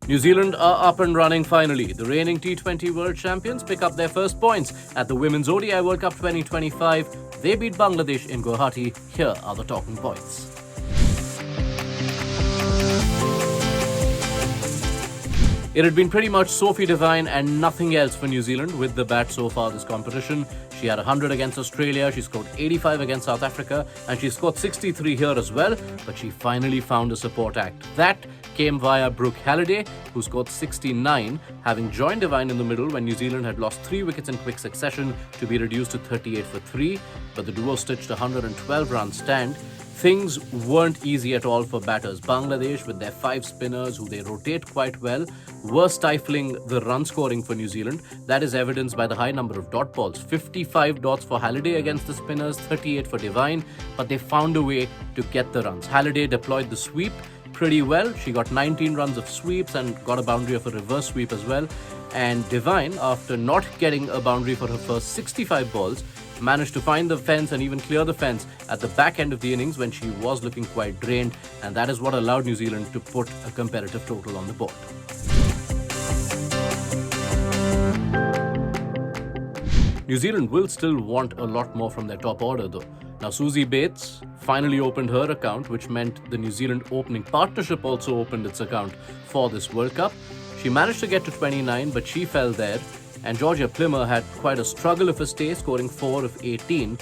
New Zealand are up and running finally. The reigning T20 World Champions pick up their first points at the Women's ODI World Cup 2025. They beat Bangladesh in Guwahati. Here are the talking points. It had been pretty much Sophie Devine and nothing else for New Zealand with the bat so far this competition. She had 100 against Australia, she scored 85 against South Africa, and she scored 63 here as well, but she finally found a support act. That came via Brooke Halliday, who scored 69, having joined Devine in the middle when New Zealand had lost 3 wickets in quick succession to be reduced to 38 for 3, but the duo stitched a 112-run stand. Things weren't easy at all for batters. Bangladesh, with their 5 spinners who they rotate quite well, were stifling the run scoring for New Zealand. That is evidenced by the high number of dot balls. 55 dots for Halliday against the spinners, 38 for Devine, but they found a way to get the runs. Halliday deployed the sweep pretty well. She got 19 runs of sweeps and got a boundary of a reverse sweep as well. And Devine, after not getting a boundary for her first 65 balls, managed to find the fence and even clear the fence at the back end of the innings when she was looking quite drained, and that is what allowed New Zealand to put a competitive total on the board. New Zealand will still want a lot more from their top order though. Now Susie Bates finally opened her account, which meant the New Zealand opening partnership also opened its account for this World Cup. She managed to get to 29, but she fell there. And Georgia Plimmer had quite a struggle of a stay, scoring 4 of 18.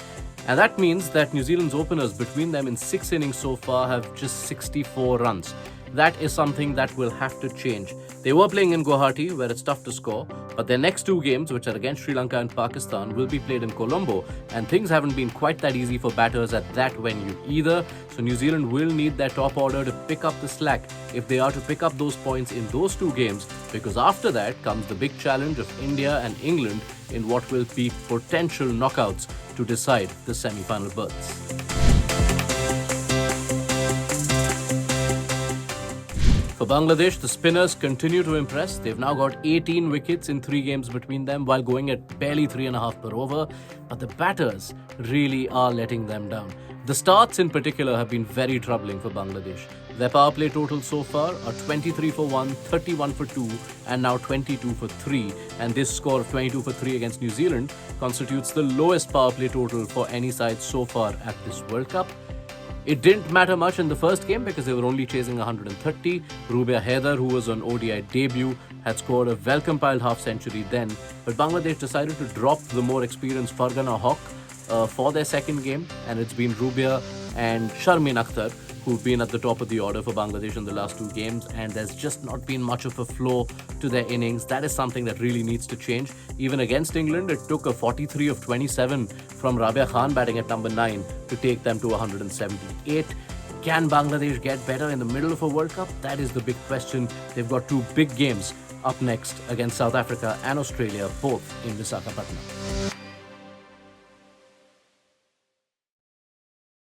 And that means that New Zealand's openers between them in 6 innings so far have just 64 runs. That is something that will have to change. They were playing in Guwahati, where it's tough to score, but their next 2 games, which are against Sri Lanka and Pakistan, will be played in Colombo, and things haven't been quite that easy for batters at that venue either. So New Zealand will need their top order to pick up the slack if they are to pick up those points in those 2 games, because after that comes the big challenge of India and England in what will be potential knockouts to decide the semi-final berths. For Bangladesh, the spinners continue to impress. They've now got 18 wickets in 3 games between them while going at barely 3.5 per over. But the batters really are letting them down. The starts in particular have been very troubling for Bangladesh. Their power play totals so far are 23 for 1, 31 for 2 and now 22 for 3. And this score of 22 for 3 against New Zealand constitutes the lowest power play total for any side so far at this World Cup. It didn't matter much in the first game because they were only chasing 130. Rubia Haider, who was on ODI debut, had scored a well-compiled half-century then. But Bangladesh decided to drop the more experienced Fargana Haq for their second game. And it's been Rubia and Sharmin Akhtar who've been at the top of the order for Bangladesh in the last 2 games, and there's just not been much of a flow to their innings. That is something that really needs to change. Even against England, it took a 43 of 27 from Rabia Khan batting at number 9 to take them to 178. Can Bangladesh get better in the middle of a World Cup? That is the big question. They've got 2 big games up next against South Africa and Australia, both in Visakhapatnam.